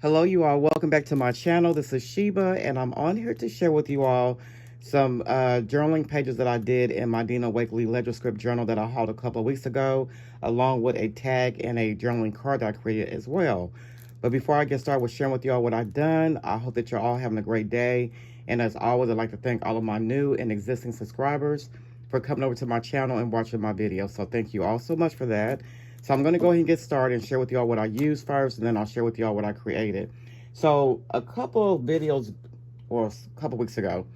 Hello, you all. Welcome back to my channel. This is Sheba, and I'm on here to share with you all some journaling pages that I did in my Dina Wakley ledger script journal that I hauled a couple of weeks ago, along with a tag and a journaling card that I created as well. But before I get started with sharing with you all what I've done, I hope that you're all having a great day. And as always, I'd like to thank all of my new and existing subscribers for coming over to my channel and watching my videos. So thank you all so much for that. So I'm going to go ahead and get started and share with y'all what I used first, and then I'll share with y'all what I created. So a couple of videos, or a couple weeks ago,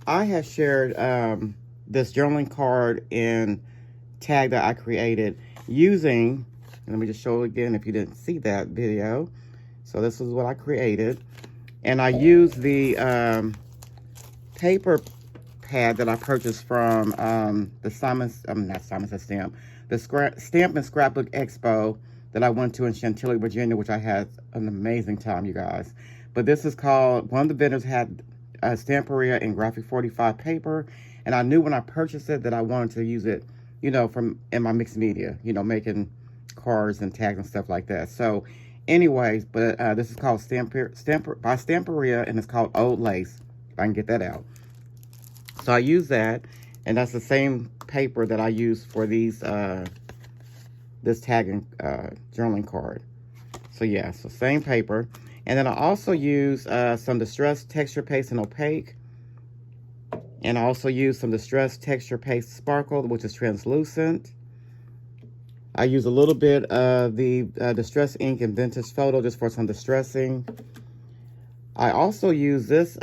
I had shared this journaling card and tag that I created using, and let me just show it again if you didn't see that video. So this is what I created. And I used the paper pad that I purchased from the Stamp and Scrapbook Expo that I went to in Chantilly, Virginia, which I had an amazing time, you guys. But this is called, one of the vendors had Stamperia and Graphic 45 paper, and I knew when I purchased it that I wanted to use it, you know, in my mixed media, you know, making cards and tags and stuff like that. So anyways, but this is called by Stamperia, and it's called Old Lace, if I can get that out. So I use that, and that's the same paper that I use for these this tagging journaling card. So yeah, so same paper. And then I also use some Distress Texture Paste and Opaque. And I also use some Distress Texture Paste Sparkle, which is translucent. I use a little bit of the Distress Ink and Vintage Photo just for some distressing. I also use this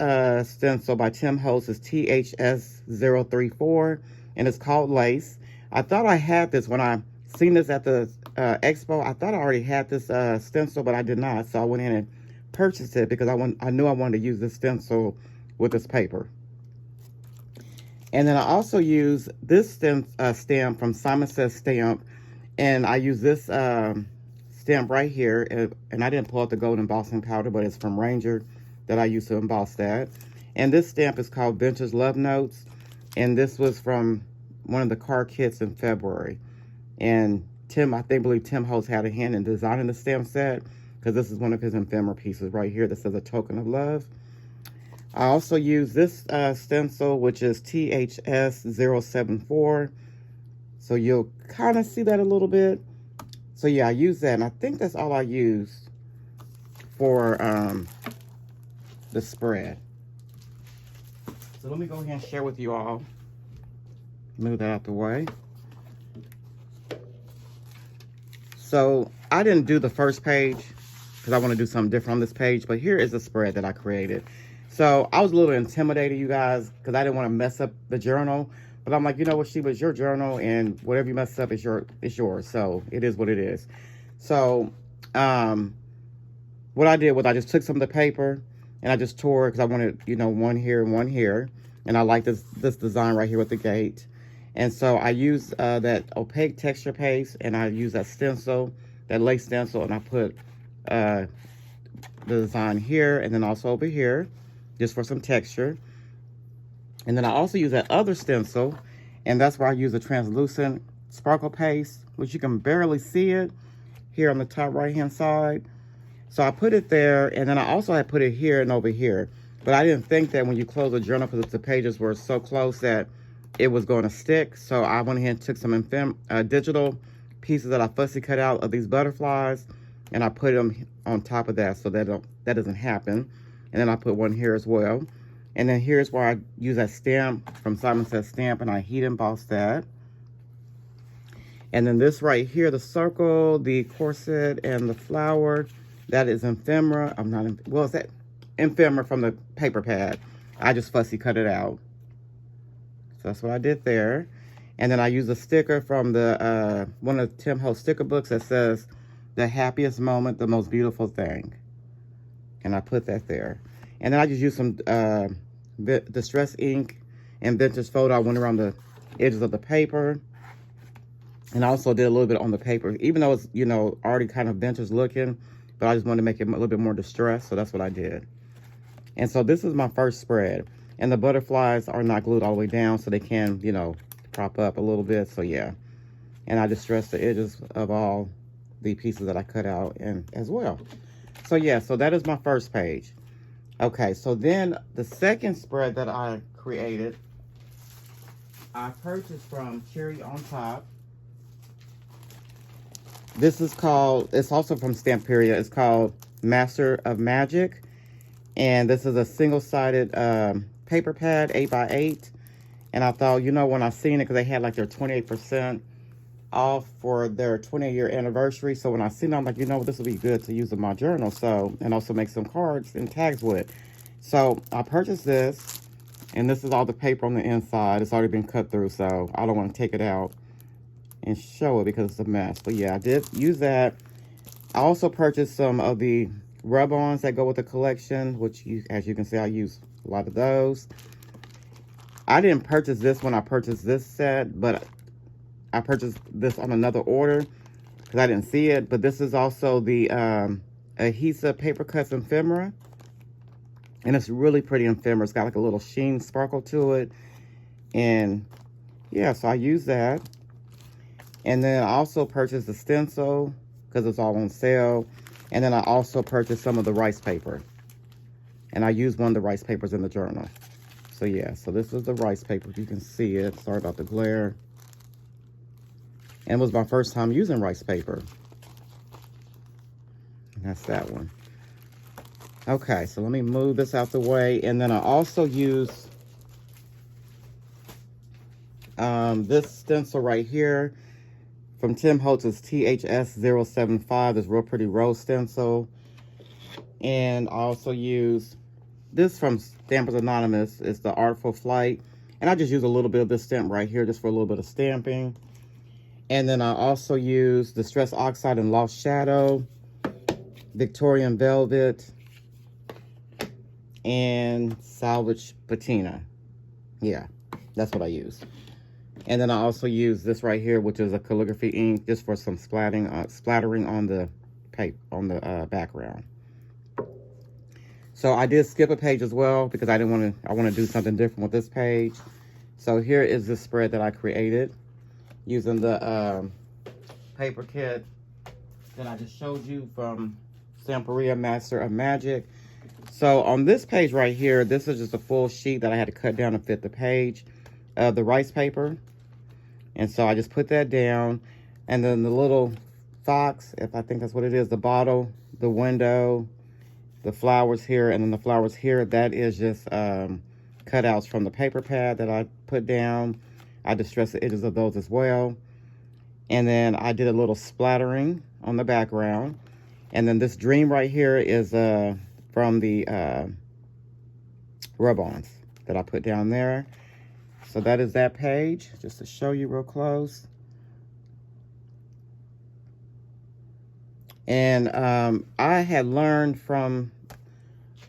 stencil by Tim Holtz, it's THS034, and it's called Lace. I thought I had this when I seen this at the expo. I thought I already had this stencil, but I did not. So I went in and purchased it because I knew I wanted to use this stencil with this paper. And then I also use this stamp from Simon Says Stamp, and I use this stamp right here, and I didn't pull out the gold embossing powder, but it's from Ranger that I used to emboss that. And this stamp is called Vintage Love Notes, and this was from one of the card kits in February. And I believe Tim Holtz had a hand in designing the stamp set, because this is one of his ephemera pieces right here that says A Token of Love. I also use this stencil, which is THS074, so you'll kind of see that a little bit. So yeah, I use that, and I think that's all I used for the spread. So let me go ahead and share with you all. Move that out the way. So I didn't do the first page because I want to do something different on this page, but here is the spread that I created. So I was a little intimidated, you guys, because I didn't want to mess up the journal. But I'm like, you know what, Sheba, it's your journal, and whatever you mess up is yours. So it is what it is. So what I did was I just took some of the paper and I just tore it because I wanted, you know, one here and one here. And I like this design right here with the gate. And so I used that opaque texture paste, and I used that stencil, that lace stencil, and I put the design here and then also over here just for some texture. And then I also use that other stencil, and that's where I use the translucent sparkle paste, which you can barely see it here on the top right hand side. So I put it there, and then I also had put it here and over here. But I didn't think that when you close the journal, because the pages were so close that it was going to stick. So I went ahead and took some digital pieces that I fussy cut out of these butterflies, and I put them on top of that so that doesn't happen. And then I put one here as well. And then here's where I use that stamp from Simon Says Stamp, and I heat emboss that. And then this right here, the circle, the corset, and the flower, that is ephemera. Is that ephemera from the paper pad? I just fussy cut it out. So that's what I did there. And then I use a sticker from the one of Tim Holtz sticker books that says, "The happiest moment, the most beautiful thing." And I put that there. And then I just used some Distress Ink and Vintage Photo. I went around the edges of the paper. And I also did a little bit on the paper, even though it's, you know, already kind of vintage looking, but I just wanted to make it a little bit more distressed, so that's what I did. And so this is my first spread. And the butterflies are not glued all the way down, so they can, you know, prop up a little bit, so yeah. And I distressed the edges of all the pieces that I cut out and as well. So yeah, so that is my first page. Okay, so then the second spread that I created, I purchased from Cherry on Top. This is called, it's also from Stamperia. It's called Master of Magic. And this is a single-sided paper pad, 8x8. And I thought, you know, when I seen it, because they had like their 28% off for their 20-year anniversary. So when I seen it, I'm like, you know, this would be good to use in my journal. So, and also make some cards and tags with. So I purchased this, and this is all the paper on the inside. It's already been cut through, so I don't want to take it out and show it because it's a mess. But yeah, I did use that. I also purchased some of the rub-ons that go with the collection, which, as you can see, I use a lot of those. I didn't purchase this when I purchased this set, but I purchased this on another order because I didn't see it. But this is also the adhesive paper cuts ephemera. And it's really pretty ephemera. It's got like a little sheen sparkle to it. And yeah, so I use that. And then I also purchased the stencil because it's all on sale. And then I also purchased some of the rice paper. And I used one of the rice papers in the journal. So yeah, so this is the rice paper. If you can see it. Sorry about the glare. And it was my first time using rice paper. And that's that one. Okay, so let me move this out the way. And then I also use this stencil right here from Tim Holtz's THS075, this real pretty rose stencil. And I also use this from Stampers Anonymous. It's the Artful Flight. And I just use a little bit of this stamp right here just for a little bit of stamping. And then I also use Distress Oxide and Lost Shadow, Victorian Velvet, and Salvage Patina. Yeah, that's what I use. And then I also use this right here, which is a calligraphy ink, just for some splattering on the paper, on the background. So I did skip a page as well because I want to do something different with this page. So here is the spread that I created using the paper kit that I just showed you from Stamperia Master of Magic. So on this page right here, this is just a full sheet that I had to cut down to fit the page of the rice paper. And so I just put that down. And then the little fox, if I think that's what it is, the bottle, the window, the flowers here, and then the flowers here, that is just cutouts from the paper pad that I put down. I distressed the edges of those as well. And then I did a little splattering on the background. And then this dream right here is from the rub-ons that I put down there. So that is that page, just to show you real close. And I had learned from,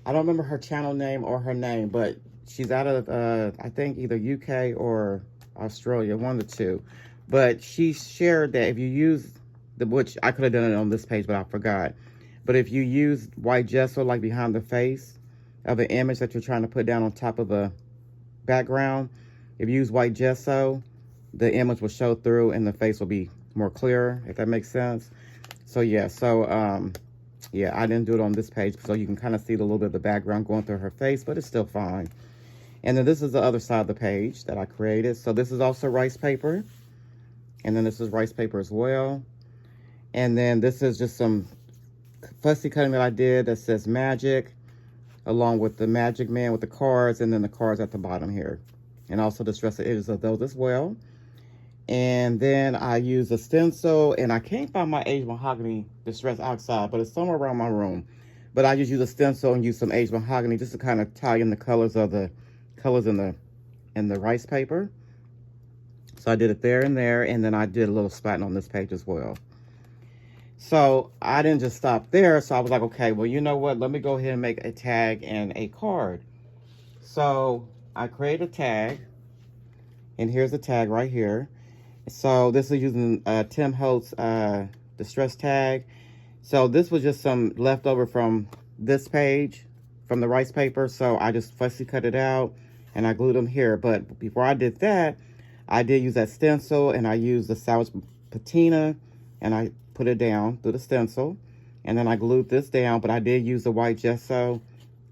I don't remember her channel name or her name, but she's out of, I think, either UK or Australia, one of the two. But she shared that if you use, which I could have done it on this page, but I forgot. But if you use white gesso, like behind the face of an image that you're trying to put down on top of a background, if you use white gesso, the image will show through and the face will be more clear, if that makes sense. So yeah, yeah, I didn't do it on this page, so you can kind of see a little bit of the background going through her face, but it's still fine. And then this is the other side of the page that I created. So this is also rice paper. And then this is rice paper as well. And then this is just some fussy cutting that I did that says magic, along with the magic man with the cards, and then the cards at the bottom here. And also distress the edges of those as well. And then I use a stencil, and I can't find my aged mahogany distress oxide, but it's somewhere around my room. But I just use a stencil and use some aged mahogany just to kind of tie in the colors of the in the rice paper. So I did it there and there, and then I did a little splatting on this page as well. So I didn't just stop there. So I was like, okay, well, you know what? Let me go ahead and make a tag and a card. So I create a tag, and here's the tag right here. So this is using Tim Holtz distress tag. So this was just some leftover from this page, from the rice paper. So I just fussy cut it out, and I glued them here. But before I did that, I did use that stencil, and I used the Salvage Patina, and I put it down through the stencil. And then I glued this down, but I did use the white gesso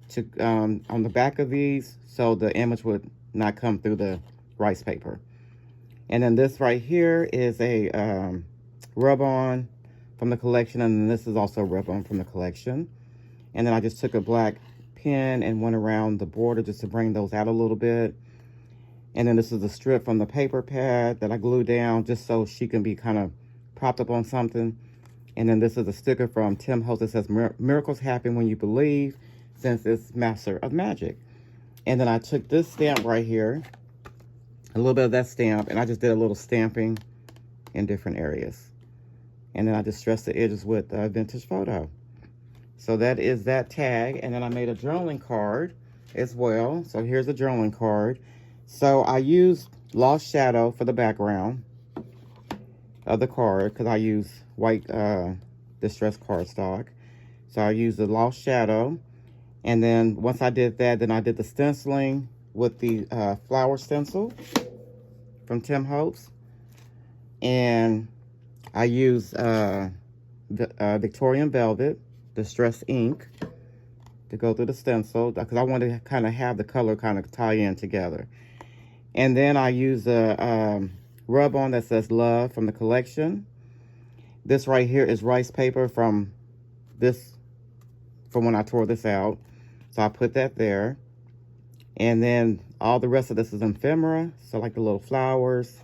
to on the back of these so the image would not come through the rice paper. And then this right here is a rub-on from the collection, and then this is also a rub-on from the collection. And then I just took a black pen and went around the border just to bring those out a little bit. And then this is a strip from the paper pad that I glued down just so she can be kind of propped up on something. And then this is a sticker from Tim Holtz that says, "Miracles happen when you believe," since it's Master of Magic. And then I took this stamp right here, a little bit of that stamp, and I just did a little stamping in different areas. And then I just stressed the edges with Vintage Photo. So that is that tag. And then I made a journaling card as well. So here's a journaling card. So I used Lost Shadow for the background of the card because I use white distressed cardstock. So I used the Lost Shadow. And then once I did that, then I did the stenciling with the flower stencil from Tim Holtz. And I used Victorian Velvet distressed ink to go through the stencil because I wanted to kind of have the color kind of tie in together. And then I use a rub-on that says Love from the collection. This right here is rice paper from when I tore this out. So I put that there. And then all the rest of this is ephemera. So like the little flowers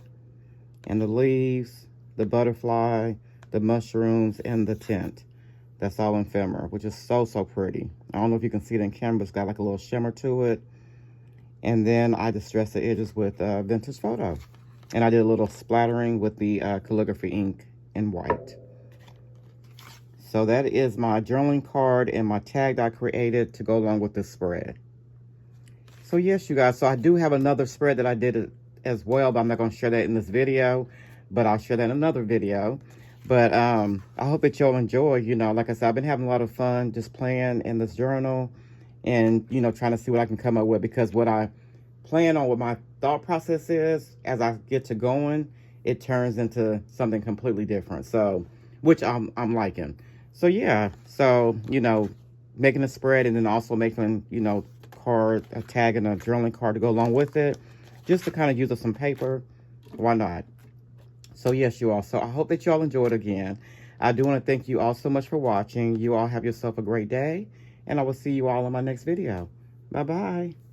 and the leaves, the butterfly, the mushrooms, and the tent. That's all ephemera, which is so, so pretty. I don't know if you can see it in camera, but it's got like a little shimmer to it. And then I distressed the edges with Vintage Photo. And I did a little splattering with the calligraphy ink in white. So that is my journaling card and my tag that I created to go along with this spread. So yes, you guys, so I do have another spread that I did as well, but I'm not going to share that in this video, but I'll share that in another video. But I hope that y'all enjoy. You know, like I said, I've been having a lot of fun just playing in this journal and, you know, trying to see what I can come up with, because what I plan on, what my thought process is, as I get to going, it turns into something completely different. So, which I'm liking. So yeah, so, you know, making a spread and then also making, you know, a tag and a journaling card to go along with it, just to kind of use up some paper. Why not? So yes, you all. So I hope that you all enjoyed again. I do want to thank you all so much for watching. You all have yourself a great day, and I will see you all in my next video. Bye-bye.